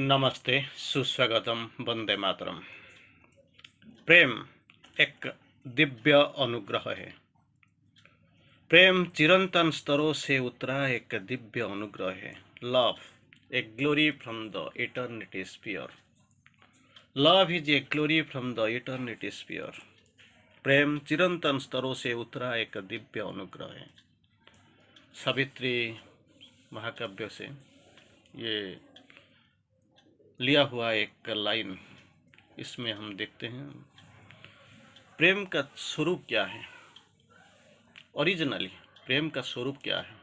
नमस्ते, सुस्वागतम, वंदे मातरम। प्रेम एक दिव्य अनुग्रह है। प्रेम चिरंतन स्तरों से उतरा एक दिव्य अनुग्रह है। Love a glory from the eternity sphere. Love is a glory from the eternity sphere. प्रेम चिरंतन स्तरों से उतरा एक दिव्य अनुग्रह है। सावित्री महाकाव्य से ये लिया हुआ एक लाइन। इसमें हम देखते हैं प्रेम का स्वरूप क्या है, ओरिजिनली प्रेम का स्वरूप क्या है,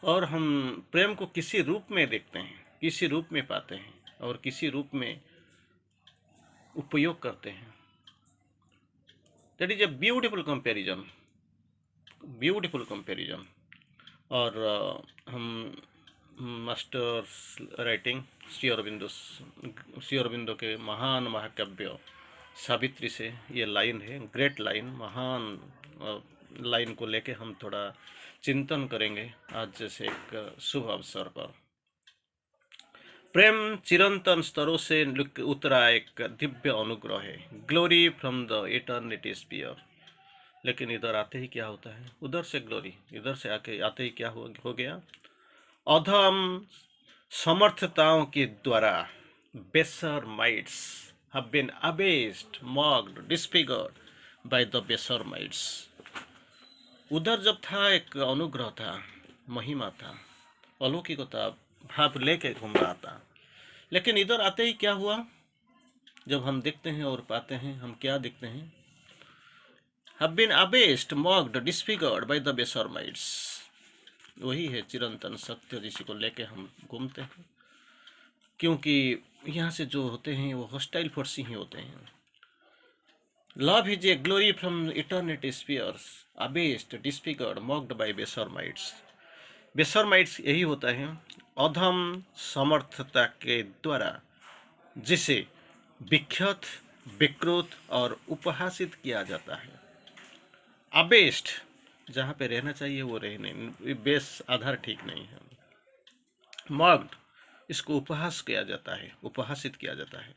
और हम प्रेम को किसी रूप में देखते हैं, किसी रूप में पाते हैं और किसी रूप में उपयोग करते हैं। That is a beautiful comparison. और हम मास्टर्स राइटिंग श्री अरविंदो के महान महाकाव्य सावित्री से ये लाइन है, ग्रेट लाइन, महान लाइन को लेके हम थोड़ा चिंतन करेंगे आज जैसे एक शुभ अवसर पर। प्रेम चिरंतन स्तरों से उतरा एक दिव्य अनुग्रह है, glory from the eternity sphere. लेकिन इधर आते ही क्या होता है, उधर से ग्लोरी, इधर से आते ही क्या हो गया, अधम समर्थताओं के द्वारा बेसर mites have been abased, mocked, disfigured by the बेसर माइट्स। उधर जब था एक अनुग्रह था, महिमा था, अलौकिकता भाव लेके घूम रहा था, लेकिन इधर आते ही क्या हुआ, जब हम देखते हैं और पाते हैं, हम क्या देखते हैं, have been abased, mocked, disfigured by the बेसर माइट्स। वही है चिरंतन सत्य जिसी को लेके हम घूमते हैं, क्योंकि यहाँ से जो होते हैं वो हॉस्टाइल फोर्स ही होते हैं। Love is a glory from eternity spheres, abased, disfigured, mocked by baser mights. Baser mights यही होता है, अधम समर्थता के द्वारा जिसे विख्यात, विकृत और उपहासित किया जाता है। अबेस्ड, जहाँ पे रहना चाहिए वो रहने, बेस आधार ठीक नहीं है। मॉक्ड, इसको उपहास किया जाता है, उपहासित किया जाता है।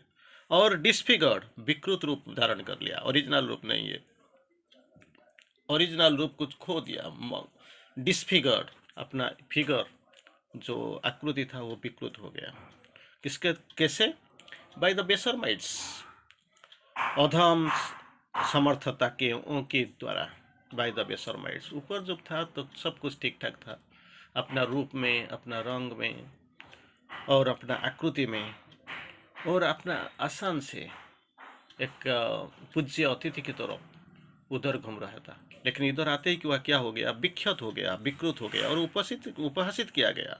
और डिस्फिगर्ड, विकृत रूप धारण कर लिया, ओरिजिनल रूप नहीं है, ओरिजिनल रूप कुछ खो दिया। डिस्फिगर्ड, अपना फिगर जो आकृति था वो विकृत हो गया। किसके कैसे, बाय द बेसर माइट्स, अधम समर्थता के द्वारा, बाय द बेसर माइट्स। ऊपर जब था तो सब कुछ ठीक ठाक था, अपना रूप में, अपना रंग में और अपना आकृति में, और अपना आसान से एक पूज्य अतिथि की तरफ उधर घूम रहा था। लेकिन इधर आते ही क्या हो गया, विख्यात हो गया, विकृत हो गया और उपहासित किया गया।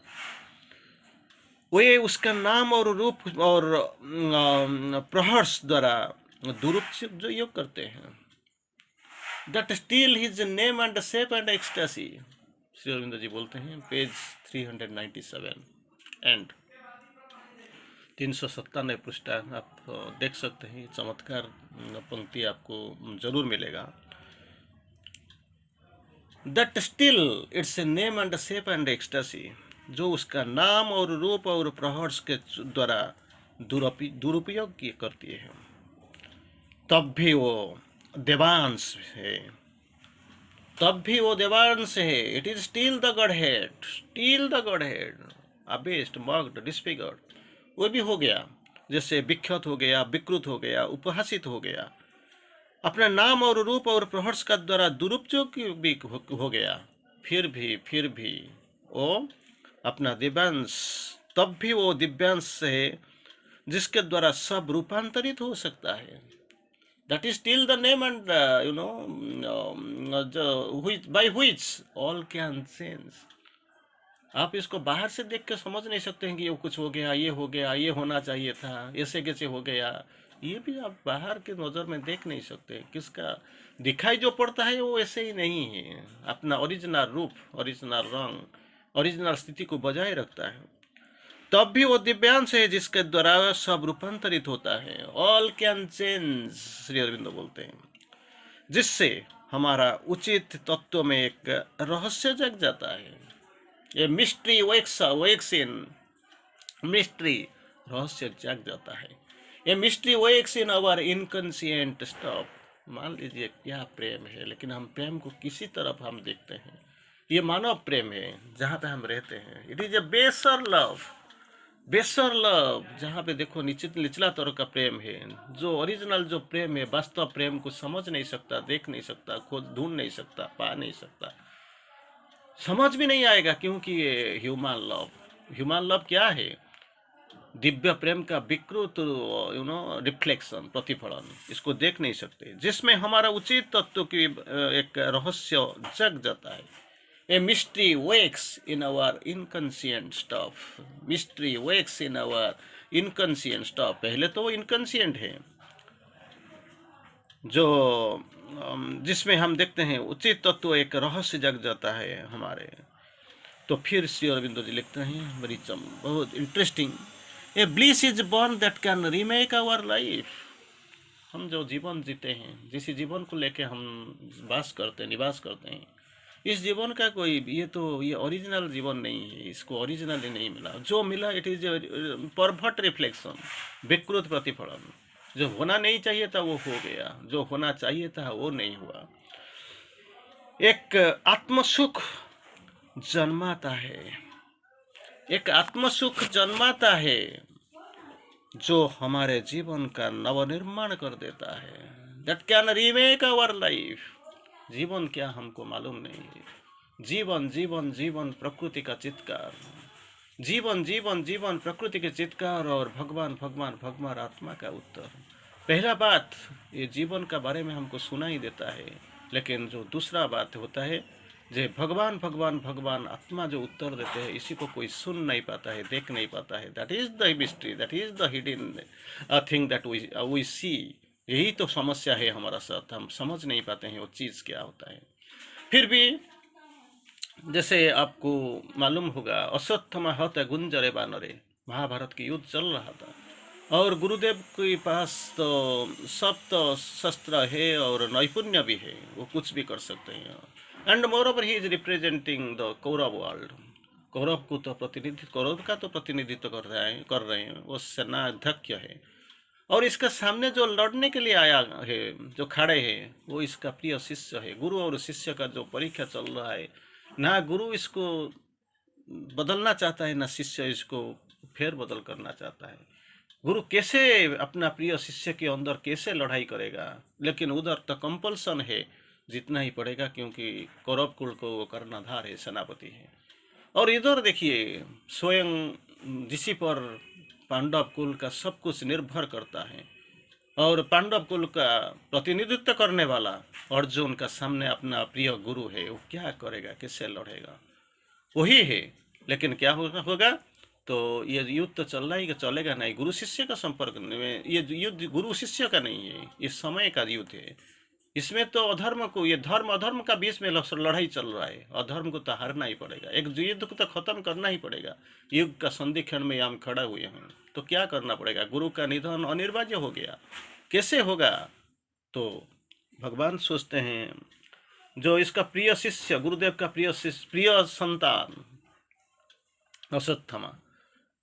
वे उसका नाम और रूप और प्रहर्ष द्वारा दुरुपयोग करते हैं। That steal his name and shape and ecstasy. Shri Aurobindo ji बोलते हैं, पेज 397 एंड 397 पृष्ठा आप देख सकते हैं। चमत्कार पंक्ति आपको जरूर मिलेगा। That still it's a name and shape and ecstasy, जो उसका नाम और रूप और प्रहर्ष के द्वारा दुरुपयोग करती है, तब भी वो देवांश है, तब भी वो देवांश है। It is still the godhead, abased, mocked, disfigured. वो भी हो गया, जैसे विख्यात हो गया, विकृत हो गया, उपहासित हो गया, अपने नाम और रूप और प्रहर्ष का द्वारा दुरुपयोग भी हो गया। फिर भी वो अपना दिव्यांश, तब भी वो दिव्यांश है जिसके द्वारा सब रूपांतरित हो सकता है। That is still the name and by which all can sense। आप इसको बाहर से देख के समझ नहीं सकते हैं कि ये कुछ हो गया, ये हो गया, ये होना चाहिए था, ऐसे कैसे हो गया। ये भी आप बाहर के नज़र में देख नहीं सकते। किसका दिखाई जो पड़ता है वो ऐसे ही नहीं है, अपना ओरिजिनल रूप, ओरिजिनल रंग, ओरिजिनल स्थिति को बजाय रखता है। तब भी वो दिव्यांश है जिसके द्वारा सब रूपांतरित होता है। All can change, Shri Aurobindo बोलते हैं, जिससे हमारा उचित तत्व में एक रहस्य जग जाता है। ये मिस्ट्री वेक्स इन मिस्ट्री रहस्य जाग जाता है। A mystery wakes in our inconscient stuff. मान लीजिए क्या प्रेम है, लेकिन हम प्रेम को किसी तरफ हम देखते हैं। ये मानव प्रेम है जहाँ पे हम रहते हैं। इट इज ए बेसर लव, बेसर लव, जहाँ पे देखो निश्चित निचला तरह का प्रेम है। जो ओरिजिनल जो प्रेम है, वास्तव प्रेम को समझ नहीं सकता, देख नहीं सकता, खोज ढूंढ नहीं सकता, पा नहीं सकता, समझ भी नहीं आएगा, क्योंकि ये ह्यूमन लव। ह्यूमन लव क्या है? दिव्य प्रेम का विकृत रिफ्लेक्शन, प्रतिफलन। इसको देख नहीं सकते, जिसमें हमारा उचित तत्व की एक रहस्य जग जाता है। A mystery wakes in our inconscient stuff. Mystery wakes in our inconscient stuff. पहले तो वो इनकंसिएंट है, जो जिसमें हम देखते हैं उचित तत्व, एक रहस्य जग जाता है हमारे। तो फिर श्री अरविंदो जी लिखते हैं बड़ी बहुत interesting. A bliss is born that can remake our life. हम जो जीवन जीते हैं, जिस जीवन को लेके हम वास करते हैं, निवास करते हैं, इस जीवन का कोई ये ओरिजिनल जीवन नहीं है। इसको ओरिजिनली नहीं मिला। जो मिला इट इज परफेक्ट रिफ्लेक्शन, विकृत प्रतिफलन। जो होना नहीं चाहिए था वो हो गया, जो होना चाहिए था वो नहीं हुआ। एक आत्मसुख जन्माता है, एक आत्मसुख जन्माता है जो हमारे जीवन का नवनिर्माण कर देता है। That can remake our life. जीवन क्या हमको मालूम नहीं है। जीवन जीवन जीवन प्रकृति का चित्कार, जीवन जीवन जीवन प्रकृति के चित्कार, और भगवान भगवान भगवान आत्मा का उत्तर। पहला बात ये जीवन का बारे में हमको सुनाई देता है, लेकिन जो दूसरा बात होता है, जो भगवान भगवान भगवान आत्मा जो उत्तर देते हैं, इसी को कोई सुन नहीं पाता है, देख नहीं पाता है। That is the mystery, that is the hidden thing that we see. यही तो समस्या है हमारा साथ, हम समझ नहीं पाते हैं वो चीज़ क्या होता है। फिर भी जैसे आपको मालूम होगा, अश्वत्थामा हत गुंजरे बानरे, महाभारत की युद्ध चल रहा था, और गुरुदेव के पास तो सब तो शस्त्र है और नैपुण्य भी है, वो कुछ भी कर सकते हैं। And moreover he is representing the Kaurava world. Kaurava को तो प्रतिनिधित्व, कौरव का तो प्रतिनिधित्व कर रहे हैं, वो सेनाध्यक्ष है। और इसका सामने जो लड़ने के लिए आया है, जो खड़े हैं, वो इसका प्रिय शिष्य है। गुरु और शिष्य का जो परीक्षा चल रहा है, ना गुरु इसको बदलना चाहता है, ना शिष्य इसको फेर बदल करना चाहता है। गुरु कैसे अपना प्रिय शिष्य के अंदर कैसे लड़ाई करेगा, लेकिन उधर तो कंपल्सन है, जीतना ही पड़ेगा, क्योंकि कौरव कुल को वो कर्णधार है, सेनापति है। और इधर देखिए, स्वयं जिसी पर पांडव कुल का सब कुछ निर्भर करता है, और पांडव कुल का प्रतिनिधित्व करने वाला अर्जुन का सामने अपना प्रिय गुरु है, वो क्या करेगा, कैसे लड़ेगा? वही है। लेकिन क्या होगा तो ये युद्ध तो चल रहा ही चलेगा नहीं। गुरु शिष्य का संपर्क में, ये युद्ध गुरु शिष्य का नहीं है, ये समय का युद्ध है। इसमें तो अधर्म को, ये धर्म अधर्म का बीच में लड़ाई चल रहा है। अधर्म को तो हारना ही पड़ेगा, एक युद्ध को तो खत्म करना ही पड़ेगा। युग का संधि क्षण में हम खड़ा हुए हैं, तो क्या करना पड़ेगा? गुरु का निधन अनिवार्य हो गया, कैसे होगा? तो भगवान सोचते हैं, जो इसका प्रिय शिष्य, गुरुदेव का प्रिय शिष्य, प्रिय संतान अश्वत्थामा,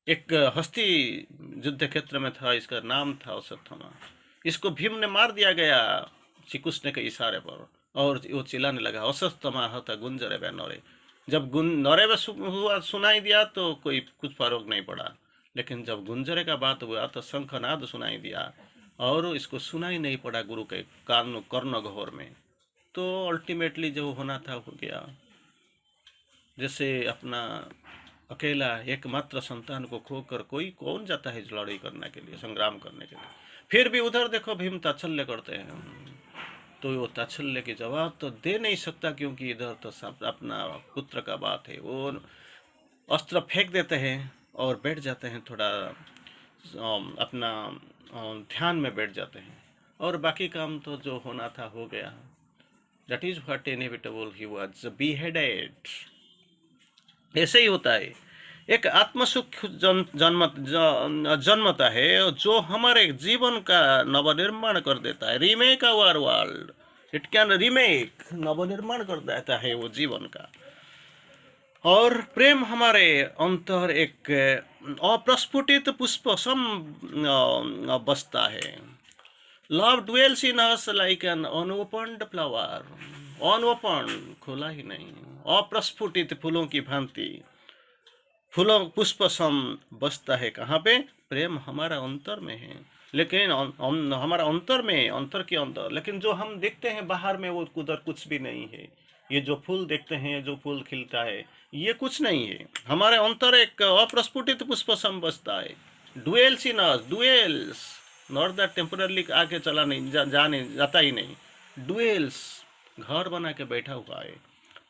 एक हस्ती युद्ध क्षेत्र में था, इसका नाम था अश्वत्थामा। इसको भीम ने मार दिया गया श्री कृष्ण के इशारे पर, और वो चिल्लाने लगा, अश्वत्थामा हत गुंजरे बे नरे। जब नरे में हुआ सुनाई दिया तो कोई कुछ फर्क नहीं पड़ा, लेकिन जब गुंजरे का बात हुआ तो शंखनाद सुनाई दिया, और इसको सुनाई नहीं पड़ा गुरु के कान कर्ण घोर में। तो अल्टीमेटली जो होना था हो गया। जैसे अपना अकेला एकमात्र संतान को खोकर कोई कौन जाता है लड़ाई करने के लिए, संग्राम करने के लिए। फिर भी उधर देखो भीम ताच्छल्य करते हैं, तो वो ताच्छल्य के जवाब तो दे नहीं सकता, क्योंकि इधर तो सब अपना पुत्र का बात है। वो अस्त्र फेंक देते हैं और बैठ जाते हैं, थोड़ा अपना ध्यान में बैठ जाते हैं, और बाकी काम तो जो होना था हो गया। That is what inevitable he was beheaded. ऐसे ही होता है। एक आत्मसुख जन्मता है, जो हमारे जीवन का नवनिर्माण कर देता है। Remake our world, it can remake, नवनिर्माण कर देता है वो जीवन का। और प्रेम हमारे अंतर एक अप्रस्फुटित पुष्प सम बसता है। Love dwells in us like an unopened flower. अनओपन, खुला ही नहीं, अप्रस्फुटित फूलों की भांति फूलों पुष्प सम बसता है। कहाँ पे? प्रेम हमारा अंतर में है, लेकिन हमारा अंतर में, अंतर के अंदर, लेकिन जो हम देखते हैं बाहर में वो उधर कुछ भी नहीं है। ये जो फूल देखते हैं, जो फूल खिलता है, ये कुछ नहीं है। हमारे अंतर एक अप्रस्फुटित पुष्प सम बसता है। Dwells in us, dwells not that temporarily आके चला नहीं, जाने जाता ही नहीं। डुएल्स, घर बना के बैठा हुआ है।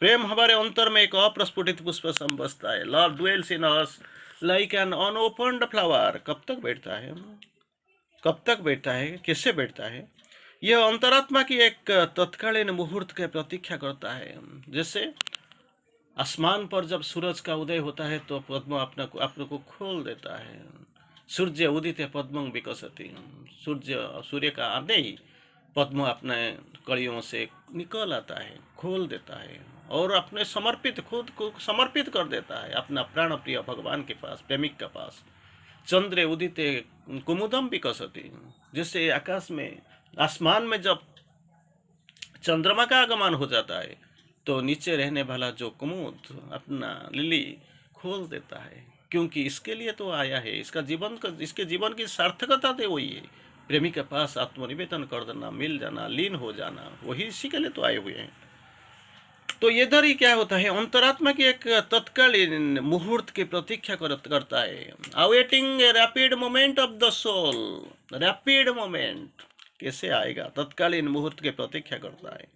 प्रेम हमारे अंतर में एक अप्रस्फुटित पुष्प सम बसता है। Love dwells in us like an unopened flower. कब तक बैठता है? कब तक बैठता है? कैसे बैठता है? यह अंतरात्मा की एक तत्कालीन मुहूर्त की प्रतीक्षा करता है। जैसे आसमान पर जब सूरज का उदय होता है तो पद्म अपने को खोल देता है। सूर्य उदित पद्मं विकसति। सूर्य का आते ही पद्म अपने कड़ियों से निकल आता है, खोल देता है और अपने समर्पित, खुद को समर्पित कर देता है अपना प्राण प्रिय भगवान के पास, प्रेमिक के पास। चंद्र उदिते कुमुदम विकसति। जैसे आकाश में, आसमान में जब चंद्रमा का आगमन हो जाता है तो नीचे रहने वाला जो कुमुद अपना लिली खोल देता है, क्योंकि इसके लिए तो आया है। इसके जीवन की सार्थकता तो वही है, प्रेमी के पास आत्मनिवेदन कर देना, मिल जाना, लीन हो जाना, वही इसी के लिए तो आए हुए हैं। तो इधर ही क्या होता है, अंतरात्मा की एक तत्कालीन मुहूर्त की प्रतीक्षा करता है। Awaiting a rapid moment of the soul. Rapid moment कैसे आएगा? तत्कालीन मुहूर्त की प्रतीक्षा करता है।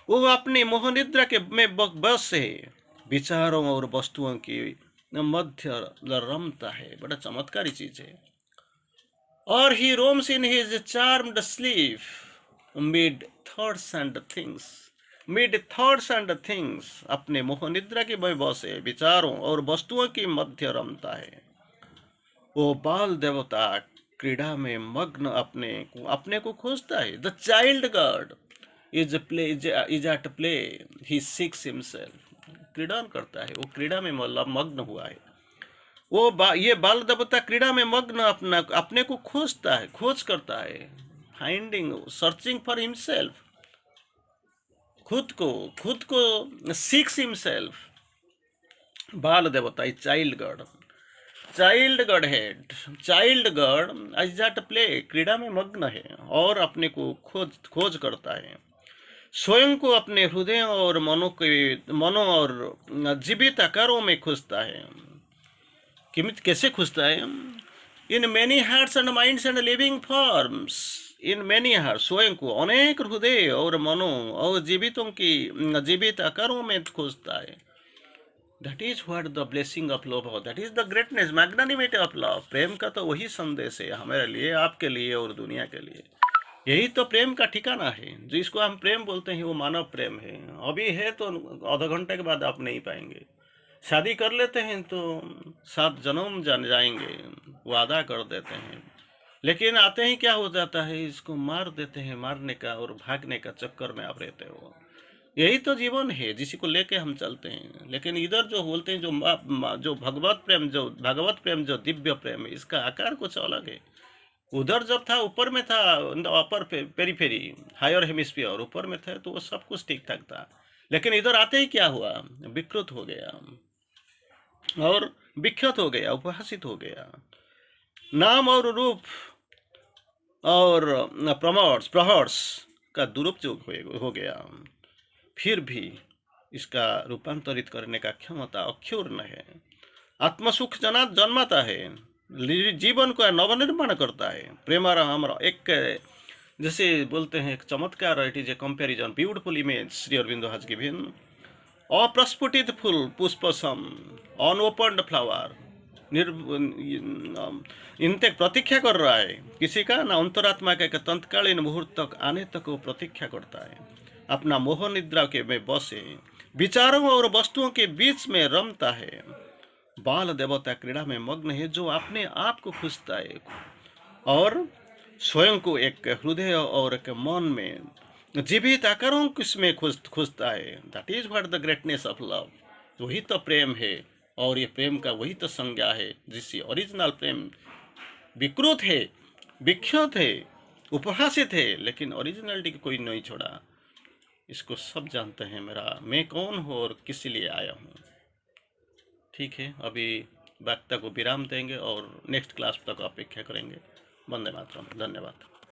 वो अपनी मोहनिद्रा के में बस है, विचारों और वस्तुओं की मध्य रमता है। बड़ा चमत्कारी चीज है। और he roams in his charmed sleep mid thoughts and things. Mid thoughts and things, अपने मोहनिद्रा की बस है, विचारों और वस्तुओं की मध्य रमता है। वो बाल देवता क्रीड़ा में मग्न अपने को खोजता है। The child god is at play, he seeks himself. क्रीड़ा करता है, वो क्रीड़ा में मग्न हुआ है। ये बाल देवता क्रीड़ा में मग्न अपने को खोजता है, खोज करता है। फाइंडिंग, सर्चिंग फॉर हिमसेल्फ, खुद को सीक्स हिमसेल्फ। बाल देवता is child god, child god head, child god is at play, क्रीड़ा में मग्न है और अपने को खोज करता है। स्वयं को अपने हृदय और मनो और जीवित आकारों में खोजता है। कैसे खोजता है? In many hearts and minds and living forms. In many heart, स्वयं को अनेक हृदय और मनो और जीवित आकारों में खोजता है। That is what the blessing of love, that is the greatness, magnanimity of love. प्रेम का तो वही संदेश है हमारे लिए, आपके लिए और दुनिया के लिए। यही तो प्रेम का ठिकाना है। जिसको हम प्रेम बोलते हैं वो मानव प्रेम है। अभी है तो आधा घंटे के बाद आप नहीं पाएंगे। शादी कर लेते हैं तो 7 जन्म जाएंगे, वादा कर देते हैं, लेकिन आते ही क्या हो जाता है, इसको मार देते हैं। मारने का और भागने का चक्कर में आप रहते हो। यही तो जीवन है जिसी को लेके हम चलते हैं। लेकिन इधर जो बोलते हैं, जो भगवत प्रेम, जो दिव्य प्रेम है, इसका आकार कुछ अलग है। उधर जब था, ऊपर में था, अपर पेरीफेरी, हायर हेमिस्फीयर ऊपर में था, तो वो सब कुछ ठीक ठाक था। लेकिन इधर आते ही क्या हुआ, विकृत हो गया और विख्यात हो गया, उपहासित हो गया। नाम और रूप और प्रहर्ष का दुरुपयोग हो गया। फिर भी इसका रूपांतरित करने का क्षमता अक्षुण्ण है। आत्मसुख जन्माता है, जीवन को नवनिर्माण करता है। प्रेमारा हमारा एक, जैसे बोलते हैं, एक चमत्कार, it is a comparison, beautiful image Shri Aurobindo has given. अप्रस्फुटित फूल पुष्पसम, अनओपन्ड फ्लावर, इनते प्रतीक्षा कर रहा है किसी का ना। अंतरात्मा का एक तत्कालीन मुहूर्त तक आने तक वो प्रतीक्षा करता है। अपना मोह निद्रा के में बसे, विचारों और वस्तुओं के बीच में रमता है। बाल देवता क्रीड़ा में मग्न है, जो अपने आप को खोजता है और स्वयं को एक हृदय और एक मन में जीवित आकारों किसमें खोजता है। That is what the greatness of love. वही तो प्रेम है। और ये प्रेम का वही तो संज्ञा है जिससे ओरिजिनल प्रेम विकृत है, विख्यात है, उपहासित है, लेकिन ओरिजिनलिटी को कोई नहीं छोड़ा। इसको सब जानते हैं मेरा मैं कौन हूँ और किस लिए आया हूँ। ठीक है, अभी वार्ता को विराम देंगे और नेक्स्ट क्लास तक अपेक्षा करेंगे। वंदे मातरम। धन्यवाद।